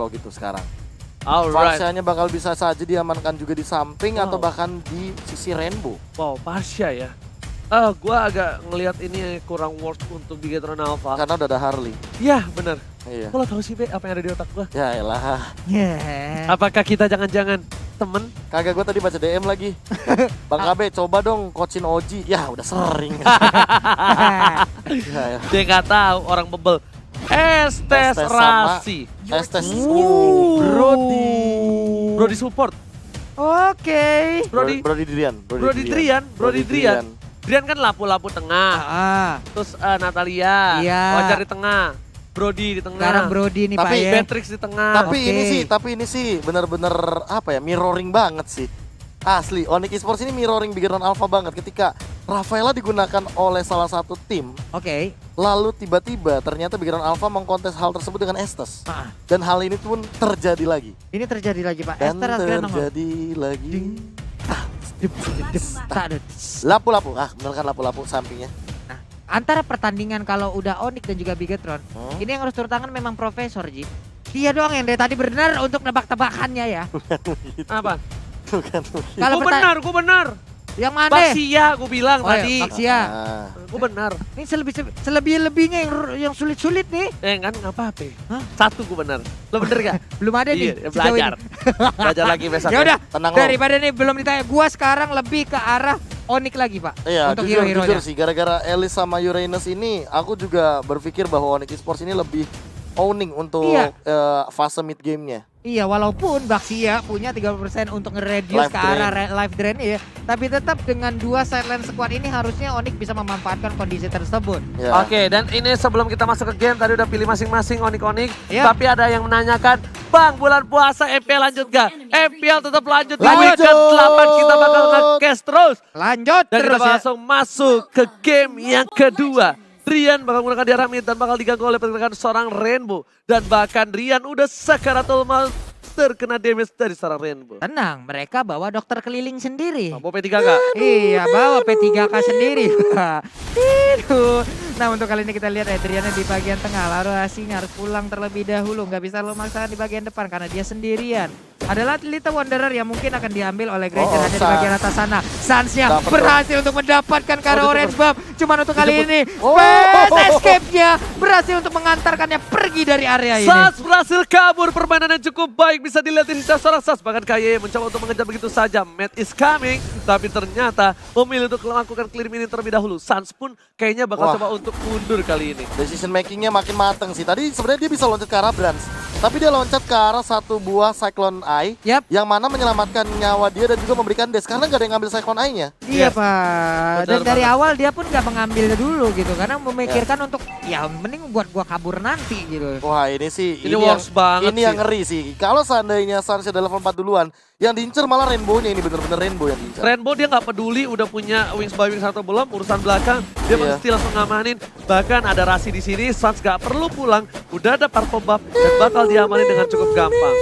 kalau gitu sekarang. Alright. Parsianya bakal bisa saja diamankan juga di samping atau bahkan di sisi Rainbow. Wow, Parsia ya. Gua agak ngelihat ini kurang worth untuk Bigetron Alpha. Karena udah ada Harley. Ya, bener. Iya. Kok lo tau sih, Be, apa yang ada di otak gua? Ya elah. Apakah kita jangan-jangan temen? Kagak, gue tadi baca DM lagi. Bang KB, coba dong coachin Oji. Ya udah sering. Ya. Dia nggak tahu orang bebel. Estes sama Rasi. Estes. Brody. Brody support. Oke. Brody Drian. Brody Drian. Drian kan lapu-lapu tengah. Terus Natalia. Iya. Wajar di tengah. Brody di tengah. Sekarang Brody nih Tapi Pak ya. Beatrix di tengah. Tapi Oke. ini sih bener-bener apa ya, mirroring banget sih. Asli, Onyx Esports ini mirroring Bigetron Alpha banget ketika Rafaela digunakan oleh salah satu tim. Oke. Lalu tiba-tiba ternyata Bigetron Alpha mengkontes hal tersebut dengan Estes. Dan hal ini pun terjadi lagi. Ini terjadi lagi Pak. Dan Esther Asgran nomor. terjadi lagi. Tak ada. Lapu-lapu, bener kan lapu-lapu sampingnya. Antara pertandingan kalau udah Onyx dan juga Bigetron, ini yang harus turun tangan memang Profesor Ji. Dia doang yang dari tadi benar untuk nebak-tebakannya ya. Apa? Bukan. Kalau Gue benar. yang mana? Baksia gue bilang tadi. Baksia. Gue benar. Ini selebih-lebihnya yang sulit-sulit nih. Kan nggak apa-apa. Hah? Satu gue benar. Lo bener gak? Belum ada nih. Iya, sejauh belajar. ini. Belajar lagi besok. Ya udah, Tenang lo. daripada nih belum ditanya, gua sekarang lebih ke arah Onyx lagi Pak. Iya, untuk jujur hero-heronya. sih, gara-gara Elise sama Uranus ini, aku juga berpikir bahwa Onyx Esports ini lebih owning untuk Iya. fase mid game-nya. Iya, walaupun Baxia punya 30% untuk nge-reduce Life ke arah life drain ya, tapi tetap dengan dua sideline squad ini harusnya Onyx bisa memanfaatkan kondisi tersebut. Ya. Oke, dan ini sebelum kita masuk ke game, tadi udah pilih masing-masing Onyx. Iya. Tapi ada yang menanyakan, Bang, bulan puasa MPL lanjut gak? MPL tetap lanjut. Di Lanjut. weekend 8 kita bakal nge-cast terus. Lanjut Dan kita terus bakal ya. langsung masuk ke game yang kedua. Rian bakal menggunakan di arah mid dan bakal diganggu oleh pergerakan seorang Rainbow. Dan bahkan Rian udah sakaratul maut terkena damage dari seorang Rainbow. Tenang, mereka bawa dokter keliling sendiri. Mampu P3K. Iya, bawa P3K sendiri. Itu. Nah, untuk kali ini kita lihat Adriana di bagian tengah. Lalu Asinya harus pulang terlebih dahulu. Nggak bisa lo maksakan di bagian depan karena dia sendirian. Adalah Little Wanderer yang mungkin akan diambil oleh Granger ada di bagian atas sana. Sansnya berhasil untuk mendapatkan Kara Orange Buff. Cuman untuk kali ini, Fast Escape-nya berhasil untuk mengantarkannya pergi dari area ini. Sas berhasil kabur, permainan yang cukup baik bisa dilihat di sisa seorang Sas. Bahkan KY mencoba untuk mengejar begitu saja. Matt is coming, tapi ternyata memilih untuk melakukan clear mini terlebih dahulu. Sans pun kayaknya bakal coba untuk mundur kali ini. Decision makingnya makin mateng sih. Tadi sebenarnya dia bisa loncat ke arah Brans, tapi dia loncat ke arah satu buah Cyclone Eye, yang mana menyelamatkan nyawa dia dan juga memberikan dash karena gak ada yang ngambil Cyclone Eye-nya. Iya Pak, dan Benar dari banget. awal dia pun nggak mengambil dulu gitu karena memikirkan untuk ya mending buat gua kabur nanti gitu. Wah ini sih, Ini works banget ini sih. yang ngeri sih. Kalau seandainya Sans udah level 4 duluan, yang diincer malah Rainbow-nya, ini bener-bener Rainbow yang diincer. Rainbow dia nggak peduli udah punya Wings by Wings atau belum, urusan belakang dia mesti langsung ngamanin. Bahkan ada Rasi di sini, Sans gak perlu pulang, udah ada purple buff dan bakal diamanin dengan cukup gampang.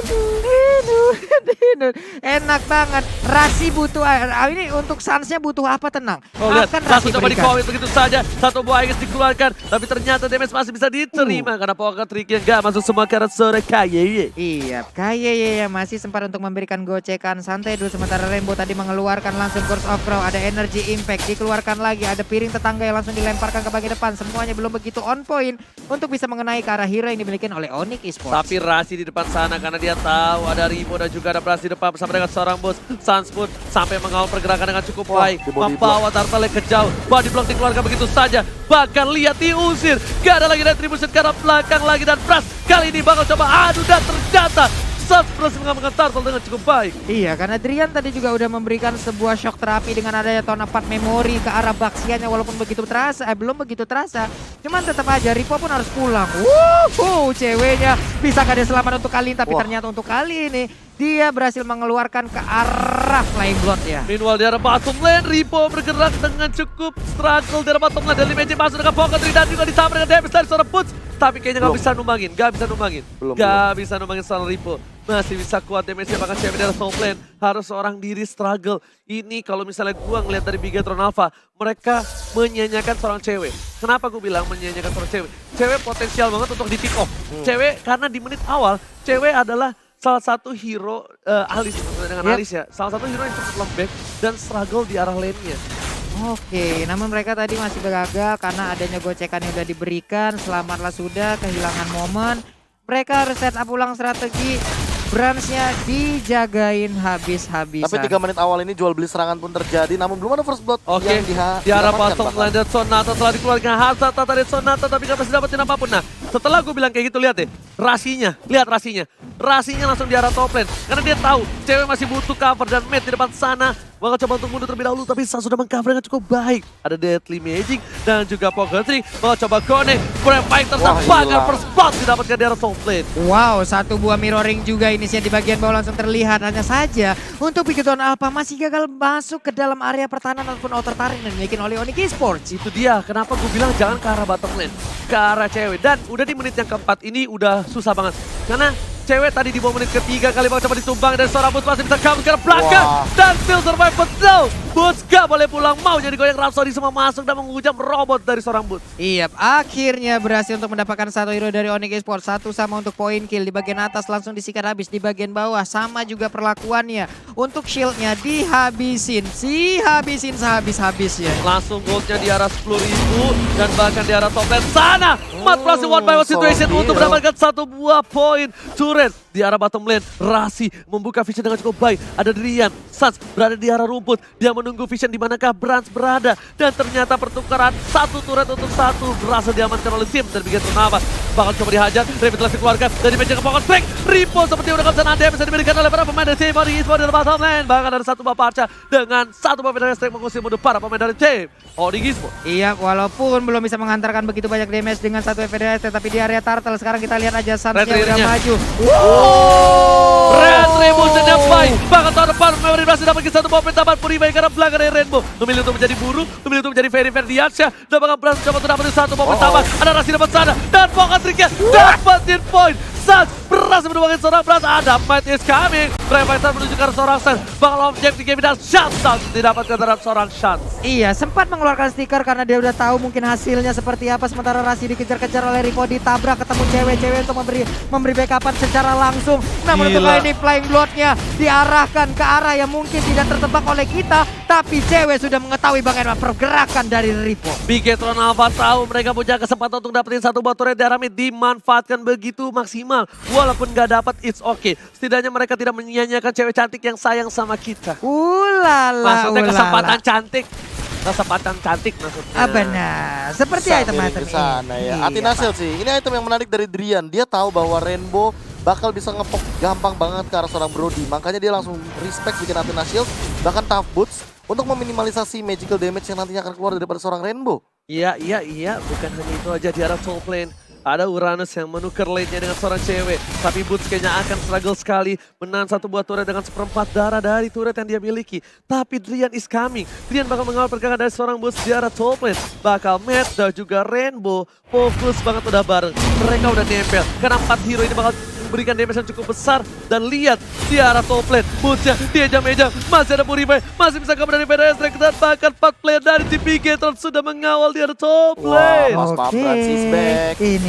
Enak banget. Rasi butuh ini untuk Sansnya butuh apa tenang. Oh lihat, Akan langsung Rasi coba berikan. di-commit begitu saja. Satu buah Aegis dikeluarkan, tapi ternyata damage masih bisa diterima karena poker trick yang gak masuk semua karena sore KYY. Iya, kayak ya masih sempat untuk memberikan gocekan santai dulu sementara Rainbow tadi mengeluarkan langsung Curse of Crow, ada energy impact dikeluarkan lagi, ada piring tetangga yang langsung dilemparkan ke bagian depan, semuanya belum begitu on point untuk bisa mengenai ke arah hero yang dimiliki oleh Onyx Esports. Tapi Rasi di depan sana karena dia tahu ada Rimo dan juga ada Bras di depan bersama dengan seorang bos. Sans pun sampai mengawal pergerakan dengan cukup baik, membawa Turtle ke jauh. Body block dikeluarkan begitu saja, bahkan lihat diusir. Gak ada lagi retribution ke arah belakang lagi dan Bras kali ini bakal coba adu dan ternyata Sans berhasil mengamankan Turtle dengan cukup baik. Iya, karena Drian tadi juga udah memberikan sebuah shock terapi dengan adanya Tone Apart Memory ke arah Baxianya walaupun begitu terasa, belum begitu terasa. Cuman tetap aja Ripo pun harus pulang. Ceweknya bisa gak ada selamat untuk kali ini, tapi ternyata untuk kali ini Dia berhasil mengeluarkan ke arah Flying Blood ya. Meanwhile di arah bottom lane, Ripo bergerak dengan cukup struggle di arah bottom lane. Dan Magic masuk dengan Pocket dan juga ditambah dengan damage dari seorang Boots. Tapi kayaknya nggak bisa numbangin, nggak bisa numbangin seorang Ripo. Masih bisa kuat damage-nya, bahkan cewek dari top lane harus seorang diri struggle. Ini kalau misalnya gua ngeliat dari Bigetron Alpha, mereka menyanyiakan seorang cewek. Kenapa gue bilang menyanyiakan seorang cewek? Cewek potensial banget untuk di pick off. Cewek karena di menit awal, cewek adalah salah satu hero Alice dengan Alice ya. Salah satu hero yang cukup lembek dan struggle di arah lane-nya. Oke, namun mereka tadi masih gagal karena adanya gocekan yang udah diberikan. Selamatlah sudah, kehilangan momen. Mereka harus set up ulang strategi. Branch-nya dijagain habis-habisan. Tapi 3 menit awal ini jual beli serangan pun terjadi, namun belum ada first blood yang di arah bottom lane dan Sonata telah dikeluarkan Hazard dari Sonata, tapi nggak bisa dapetin apapun. Nah, setelah gue bilang kayak gitu, lihat deh, lihat rasinya langsung di arah top lane, karena dia tahu cewek masih butuh cover dan Matt di depan sana bakal coba untuk mundur terlebih dahulu, tapi Sang sudah mengcover dengan cukup baik. Ada Deadly Magic dan juga Pocket bakal coba connect, Brave Fighter bakal first blood didapatkan di arah top lane. Wow, satu buah mirroring juga ini sih di bagian bawah langsung terlihat. Hanya saja untuk Bigetron Alpha masih gagal masuk ke dalam area pertahanan ataupun outer turret yang dimiliki oleh Onyx Esports. Itu dia, kenapa gue bilang jangan ke arah bottom lane, ke arah cewek. Dan udah di menit yang keempat ini udah susah banget, karena cewek tadi di bawah menit ketiga kali mau coba ditumbang dan seorang Boots masih bisa kabur ke belakang dan still survive, but no, Boots gak boleh pulang, mau jadi goyang. Rhapsody semua masuk dan menghujam robot dari seorang Boots. Iya, akhirnya berhasil untuk mendapatkan satu hero dari Onyx Esports. Satu sama untuk poin kill di bagian atas langsung disikat habis, di bagian bawah sama juga perlakuannya. Untuk shieldnya dihabisin, sehabis-habisnya. Langsung goldnya di arah 10.000 dan bahkan di arah top lane sana. Mat berhasil one by one situation untuk mendapatkan satu buah poin. Di arah bottom lane, Rasi membuka vision dengan cukup baik. Ada Drian, Sans berada di arah rumput. Dia menunggu vision di manakah Branch berada. Dan ternyata pertukaran satu turret untuk satu berhasil diamankan oleh tim dari Bigetron Alpha. Bakal coba dihajar, revitalisasi keluarga dari meja ke Pocket Break. Ripo seperti udah kesan anda bisa diberikan oleh para pemain dari tim Onyx Esports di bottom lane. Bahkan ada satu buah parca dengan satu buah dari strike mengusir mundur para pemain dari tim Onyx Esports. Iya, walaupun belum bisa mengantarkan begitu banyak damage dengan satu FDS, tapi di area turtle sekarang kita lihat aja Sansnya udah maju. Red Rainbow sedang fight. Bahkan tahun depan Memory berhasil dapatkan satu momen tambahan Puribai karena belakang dari Rainbow. Memilih untuk menjadi buruh, memilih untuk menjadi very Diansyah. Dan bahkan berhasil coba untuk dapatin satu momen tambahan. Ada Rasi dapat sana dan Pocket Tricknya dapatin poin. Sans berhasil menumbangkan seorang Branch. Ada Might is coming. Brave Fighter menuju ke arah seorang Sans. Bakal objek di game dan shutdown didapatkan terhadap seorang Sans. Iya, sempat mengeluarkan stiker karena dia udah tahu mungkin hasilnya seperti apa. Sementara Rasi dikejar-kejar oleh Ripo, ditabrak, ketemu cewek-cewek untuk memberi backupan secara langsung. Namun untuk kali ini Flying Blood-nya diarahkan ke arah yang mungkin tidak tertebak oleh kita. Tapi cewek sudah mengetahui bagaimana pergerakan dari Ripo. Bigetron Alpha tahu mereka punya kesempatan untuk dapetin satu buah turret di arah mid, dimanfaatkan begitu maksimal. Walaupun gak dapat, it's okay. Setidaknya mereka tidak menyanyiakan cewek cantik yang sayang sama kita. Maksudnya kesempatan cantik. Kesempatan cantik maksudnya. Benar. Seperti item di sana ya. Atinasil sih. Ini item yang menarik dari Drian. Dia tahu bahwa Rainbow bakal bisa ngepok gampang banget ke arah seorang Brody. Makanya dia langsung respect bikin Atinasil, bahkan Tough Boots untuk meminimalisasi magical damage yang nantinya akan keluar daripada seorang Rainbow. Iya. Bukan hanya itu aja di arah top lane. Ada Uranus yang menukar lane-nya dengan seorang cewek. Tapi Boots kayaknya akan struggle sekali menahan satu buah turret dengan seperempat darah dari turret yang dia miliki. Tapi Drian is coming. Drian bakal mengawal pergerakan dari seorang Boots di arah top lane. Bakal Matt dan juga Rainbow fokus banget udah bareng. Mereka udah nempel. Karena 4 hero ini bakal memberikan damage yang cukup besar. Dan lihat di arah top lane. Bootsnya diejam-ejam. Masih ada Puribai. Masih bisa kabur dari PDS. Dan bahkan 4 player dari tim Bigetron sudah mengawal di arah top lane.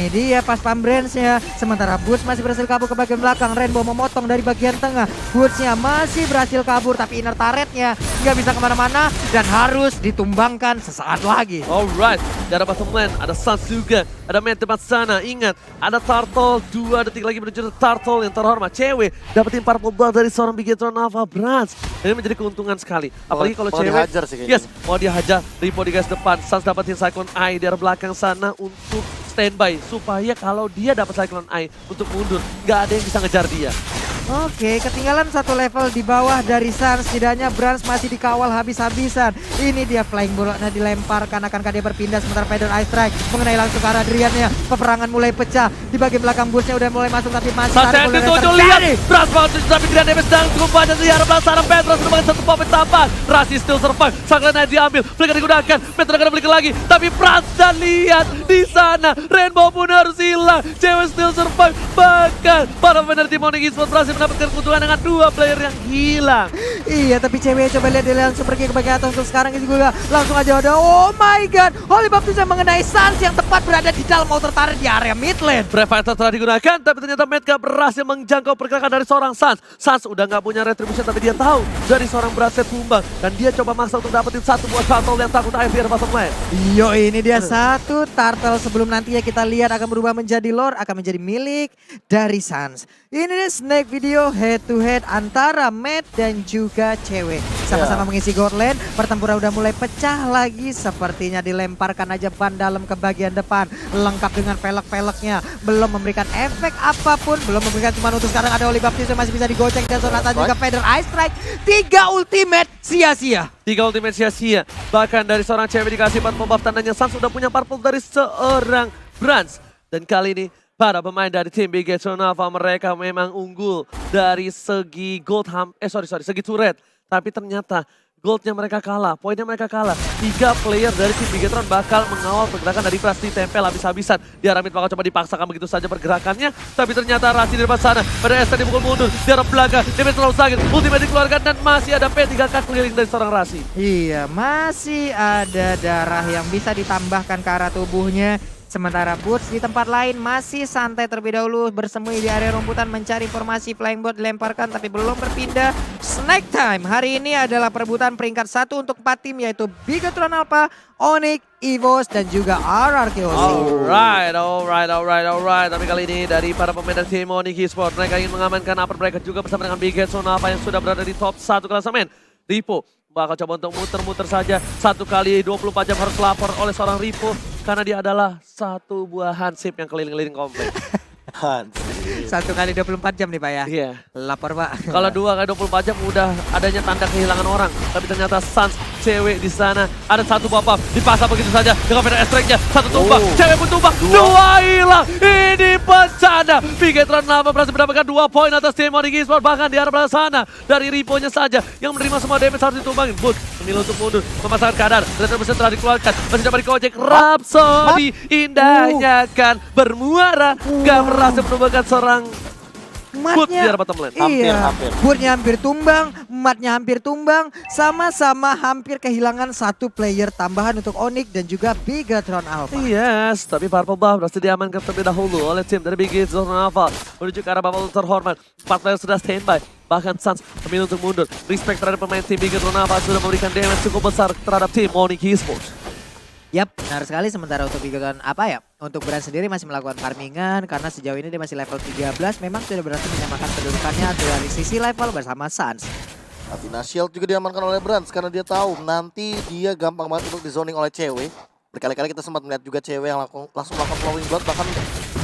Ini dia pas pam Branch-nya. Sementara Boots masih berhasil kabur ke bagian belakang. Rainbow memotong dari bagian tengah. Boots-nya masih berhasil kabur. Tapi inner turret-nya nggak bisa kemana-mana. Dan harus ditumbangkan sesaat lagi. Alright. Di arah bottom lane ada Sans juga. Ada main tempat sana. Ingat. Ada Turtle. 2 detik lagi menuju Turtle yang terhormat. Cewek dapetin purple blood dari seorang Bigetron Alpha Branch. Ini menjadi keuntungan sekali. Apalagi kalau cewek. Dihajar sih kayaknya. Yes. Mau dihajar. Ripo di garis depan. Sans dapetin Cyclone Eye di arah belakang sana untuk standby supaya kalau dia dapat Cyclone Eye untuk mundur, nggak ada yang bisa ngejar dia. Oke, ketinggalan satu level di bawah dari Suns. Setidaknya Brans masih dikawal habis-habisan. Ini dia flying bolanya dilemparkan. Akankah dia berpindah sementara Feather Ice Strike mengenai langsung ke arah Adriannya. Peperangan mulai pecah. Di bagian belakang busnya udah mulai masuk tapi masih Saya tujuh lihat Brans banget tapi Adrian damage sedang cukup banyak di arah belakang Petra sudah mengenai satu pop tambahan. Rasi still survive. Sangatnya diambil. Flicker digunakan. Petra akan flicker lagi. Tapi Brans dan lihat di sana Rainbow pun harus hilang. Cewek still survive. Bahkan para pemain tim Onyx Esports berhasil mendapatkan keuntungan dengan 2 player yang hilang. Iya, tapi cewek coba lihat dia langsung pergi ke bagian atas untuk sekarang ini juga langsung aja ada. Oh my god, Holy Baptism mengenai Suns yang tepat berada di dalam outer turret di area mid lane. Brave Fighter telah digunakan, tapi ternyata Metka berhasil menjangkau pergerakan dari seorang Suns. Suns udah nggak punya retribution, tapi dia tahu dari seorang Brasset tumbang. Dan dia coba maksa untuk dapetin satu buah turtle yang takut air di bottom lane. Yo, ini dia satu turtle sebelum nantinya kita lihat akan berubah menjadi lore, akan menjadi milik dari Suns. Ini dia snake video head to head antara Matt dan juga cewek. Sama-sama mengisi gold lane, pertempuran udah mulai pecah lagi. Sepertinya dilemparkan aja ban dalam ke bagian depan. Lengkap dengan velek-veleknya. Belum memberikan efek apapun. Belum memberikan cuma untuk sekarang ada Holy Baptism masih bisa digocek. Dan Sonata juga Feather Ice Strike. 3 ultimate sia-sia. 3 ultimate sia-sia. Bahkan dari seorang cewek dikasih 4 buff tandanya Suns sudah punya purple dari seorang Brans. Dan kali ini para pemain dari tim Big Gates Nova mereka memang unggul dari segi gold segi turret. Tapi ternyata goldnya mereka kalah, poinnya mereka kalah. 3 player dari tim Bigetron bakal mengawal pergerakan dari Rasi tempel habis-habisan. Di arah mid bakal coba dipaksakan begitu saja pergerakannya. Tapi ternyata Rasi di depan sana. Pada ST dipukul mundur. Di arah belakang, damage terlalu sakit. Ultimate dikeluarkan dan masih ada P3K keliling dari seorang Rasi. Iya, masih ada darah yang bisa ditambahkan ke arah tubuhnya. Sementara Boots di tempat lain masih santai terlebih dahulu bersembunyi di area rumputan mencari informasi. Flying Bot dilemparkan tapi belum berpindah. Snack time hari ini adalah perebutan peringkat 1 untuk 4 tim yaitu Bigetron Alpha, Onyx, EVOS dan juga RRQC. Alright. Tapi kali ini dari para pemain dari tim Onyx Esports mereka ingin mengamankan upper bracket juga bersama dengan Bigetron Alpha yang sudah berada di top 1 klasemen. Ripo bakal coba untuk muter-muter saja. 1 kali 24 jam harus lapor oleh seorang Ripo. Karena dia adalah satu buah hansip yang keliling-keliling komplek. 1 kali 24 jam nih Pak ya? Iya. Lapor Pak. Kalau 2 kali 24 jam udah adanya tanda kehilangan orang. Tapi ternyata Suns cewek di sana. Ada 1 buff dipasang begitu saja. Dengan Feather Strike-nya. 1 tumbang. Cewek pun tumbang. 2 hilang. Ini bencana. Bigetron Lama berhasil mendapatkan 2 poin atas tim Onyx Esports. Bahkan di arah belakang sana. Dari Ripo-nya saja. Yang menerima semua damage harus ditumbangin. Boots memilih untuk mundur. Memasangkan keadaan. Retribution telah dikeluarkan. Masih dapat dikocek. Rhapsody. Indahnya kan bermuara. Gak berhasil menumbangkan seorang Boot di arah bottom lane. Hampir. Bootnya hampir tumbang, matnya hampir tumbang, sama-sama hampir kehilangan 1 player tambahan untuk Onyx dan juga Bigetron Alpha. Yes, tapi purple buff berhasil diamankan terlebih dahulu oleh tim dari Bigetron Alpha. Menuju ke arah bubble terhormat, 4 player sudah standby. Bahkan Suns memilih untuk mundur. Respect terhadap pemain tim Bigetron Alpha sudah memberikan damage cukup besar terhadap tim Onyx Esports. Yap, benar sekali. Sementara untuk Bigetron untuk brand sendiri masih melakukan farmingan karena sejauh ini dia masih level 13. Memang sudah berhasil menyamakan kedudukannya dari sisi level bersama Suns. Athena Shield juga diamankan oleh Brans karena dia tahu nanti dia gampang banget untuk dizoning oleh cewek. Berkali-kali kita sempat melihat juga cewek yang langsung melakukan flowing blood, bahkan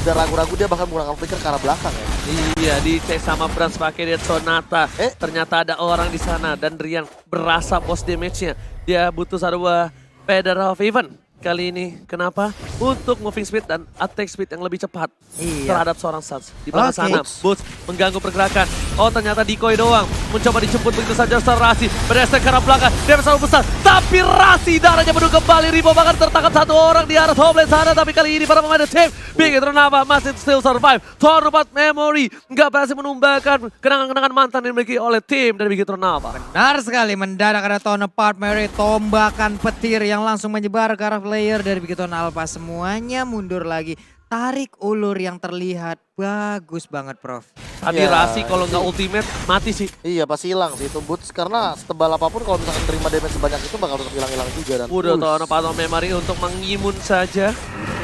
udah ragu-ragu dia bahkan menggunakan flicker ke arah belakang ya. Iya, dicek sama Brans pakai dia Sonata. Ternyata ada orang di sana dan Rian berasa post damage-nya. Dia butuh satu buah Feather of Even. Kali ini kenapa? Untuk moving speed dan attack speed yang lebih cepat terhadap seorang Suns. Di belakang sana, Boots mengganggu pergerakan. Oh, ternyata decoy doang. Mencoba dijemput begitu saja Rasi. Berdasarkan ke arah belakang, dia selalu besar. Tapi Rasi darahnya menuju kembali. Ripo bahkan tertangkap 1 orang di arah top lane sana. Tapi kali ini para pemain tim Bigetron Alpha masih still survive. Tornumpat Memory nggak berhasil menumbangkan kenangan-kenangan mantan yang dimiliki oleh tim dari Bigetron Alpha. Benar sekali, mendadak ada Tornumpat Memory, tombakan petir yang langsung menyebar ke arah player dari Bigetron Alpha. Semuanya mundur lagi. Tarik ulur yang terlihat bagus banget, Prof. Tadi Rasi kalau nggak ultimate mati sih. Iya, pasti hilang sih itu Boots karena setebal apapun kalau misalkan terima damage sebanyak itu bakal tetap hilang-hilang juga. Dan udah Tornado Memory untuk mengimun saja.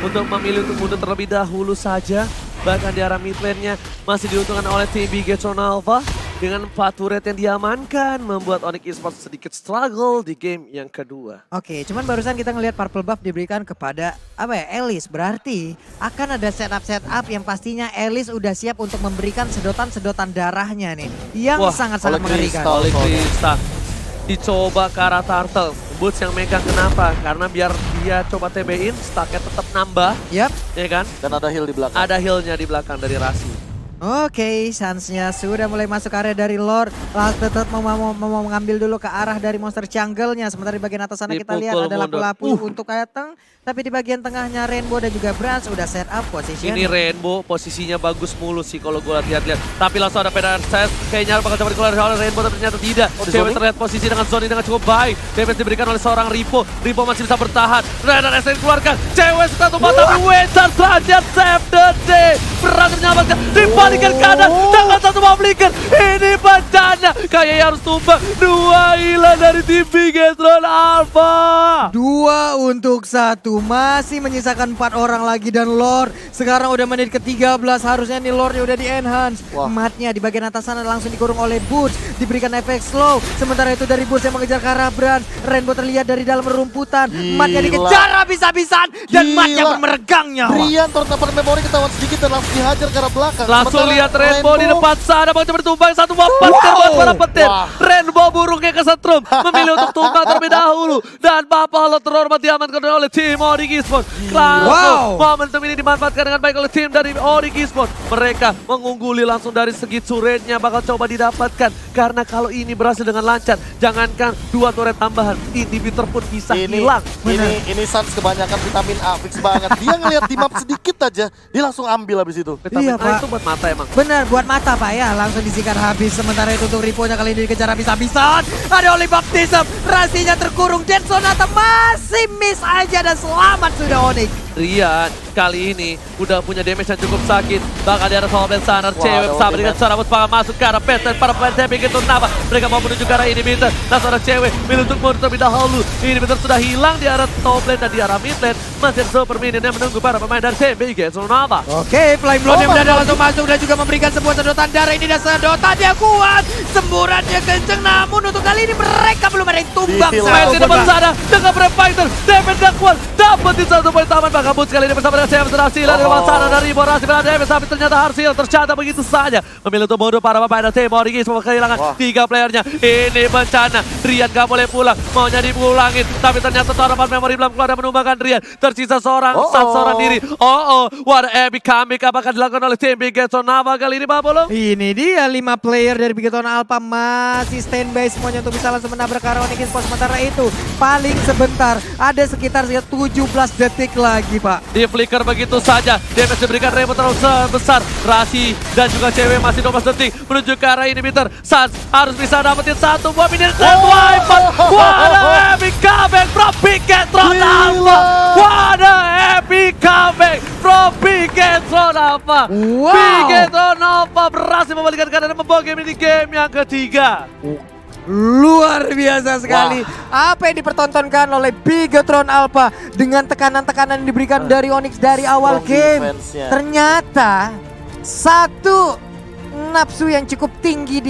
Untuk memilih untuk mundur terlebih dahulu saja. Bahkan di arah mid lane-nya masih diuntungkan oleh tim Bigetron Alpha. dengan 4 turret yang diamankan membuat Onyx Esports sedikit struggle di game yang kedua. Oke, cuman barusan kita ngelihat purple buff diberikan kepada Elis. Berarti akan ada setup yang pastinya Elis udah siap untuk memberikan sedotan-sedotan darahnya nih. Yang Wah, sangat-sangat oleh mengerikan. Crystal. Oleh Krista dicoba ke arah Turtle. Boots yang megang kenapa? Karena biar dia coba TB-in, stacknya tetap nambah, Yap. ya kan? Dan ada heal di belakang. Ada healnya di belakang dari Rasi. Oke, Suns-nya sudah mulai masuk area dari Lord. Lalu tetap mau mengambil dulu ke arah dari monster jungle-nya. Sementara di bagian atas sana kita lihat Dipukul ada mundur. lapu-lapu untuk datang. Tapi di bagian tengahnya Rainbow dan juga Brans udah set up position. Ini Rainbow posisinya bagus mulu sih kalau gue lihat-lihat. Tapi langsung ada Pedar Set, kayaknya bakal coba dikeluar oleh Rainbow tapi ternyata tidak. Oh, di Cewek zoning? terlihat posisi dengan zone dengan cukup baik. Damage diberikan oleh seorang Ripo. Ripo masih bisa bertahan. Radar SN dikeluarkan. Cewek satu mata tapi Wizard saja save the day. Berhasil menyelamatkan. Dibalikan kanan. Dengan satu mau flicker. Ini bencana. Kayaknya harus tumbang. 2 hilang dari tim Bigetron Alpha. 2 untuk 1, masih menyisakan 4 orang lagi dan Lord sekarang udah menit ke-13, harusnya nih Lordnya udah di enhance. Wah. Matnya di bagian atas sana langsung dikurung oleh Boots, diberikan efek slow. Sementara itu dari Boots yang mengejar ke arah Brand, Rainbow terlihat dari dalam rumputan. Matnya Gila. dikejar habis-habisan dan Gila. matnya pun meregang nyawa. Drian turn memori ketahuan sedikit dan langsung dihajar ke arah belakang. Langsung Sementara lihat Rainbow di depan sana, bang coba ditumbang satu petir buat para petir. Wah. Rainbow burungnya kesetrum, memilih untuk tumbang terlebih dahulu. Dan Bapak Lo terhormat diamankan oleh tim Onyx Esports. Langsung momentum ini dimanfaatkan dengan baik oleh tim dari Onyx Esports. Mereka mengungguli langsung dari segi turretnya bakal coba didapatkan. Karena kalau ini berhasil dengan lancar, jangankan 2 turret tambahan, inhibitor pun bisa hilang. Ini Suns kebanyakan vitamin A, fix banget. Dia ngelihat di map sedikit aja, dia langsung ambil habis itu. Vitamin Iya, A Pak. itu buat mata emang. Benar, buat mata Pak ya, langsung disikat habis. Sementara itu untuk Ripo-nya kali ini dikejar habis-habisan. Ada Oli Baptism, Rasinya terkurung, dan Sonata masih miss aja dan selamat sudah Onyx. Rian kali ini udah punya damage yang cukup sakit. Bakal di arah Soben Sanar, Wah, cewek ada bersama dengan ultimate. seorang bakal masuk ke arah Peter. Para pemain TP gitu nama. Mereka mau menuju ke arah inhibitor. Dan seorang cewek milih untuk mundur terlebih dahulu. Inhibitor sudah hilang di arah top lane dan di arah mid lane. Masih super minion yang menunggu para pemain dari TP gitu nama. Oke, Flame Blood yang mendadak langsung masuk dan juga memberikan sebuah sedotan darah ini, dan sedotan dia kuat. Semburannya kenceng, namun untuk kali ini mereka belum ada yang tumbang. Di Main di depan Pak. sana dengan Brave Fighter. Damage gak kuat. Dapetin 1 poin taman. Bakal Boots kali ini bersama dengan Cewek berhasil. Dari depan sana dari Borasi berada damage. Tapi ternyata Harsil tercatat begitu saja. Memilih untuk mundur para pemain dari tim Onyx Esports kehilangan Wah. 3 playernya. Ini bencana. Rian gak boleh pulang. Maunya dipulangin. Tapi ternyata Torapan Memory belum keluar dan menumbangkan Rian. Tersisa seorang seorang diri. What a epic comeback apakah dilakukan oleh tim Bigetron Alpha kali ini Pak Bolong? Ini dia 5 player dari Bigetron Alpha masih standby semuanya untuk bisa langsung menabrak ke arah Onyx Esports. Sementara itu paling sebentar, ada sekitar 17 detik lagi Pak. Di flicker begitu saja. Damage diberikan Rainbow terlalu besar. Rasi dan juga cewek masih 12 detik menuju ke arah inhibitor. Suns harus bisa dapetin 1 buah minion dan wipe. What a epic comeback from Bigetron Alpha. What a epic comeback from Bigetron Alpha. Wow. Bigetron Alpha berhasil membalikan keadaan dan membawa game ini game yang ketiga. Luar biasa sekali. Apa yang dipertontonkan oleh Bigetron Alpha dengan tekanan-tekanan yang diberikan dari Onyx dari awal Strong game. defense-nya. Ternyata satu nafsu yang cukup tinggi di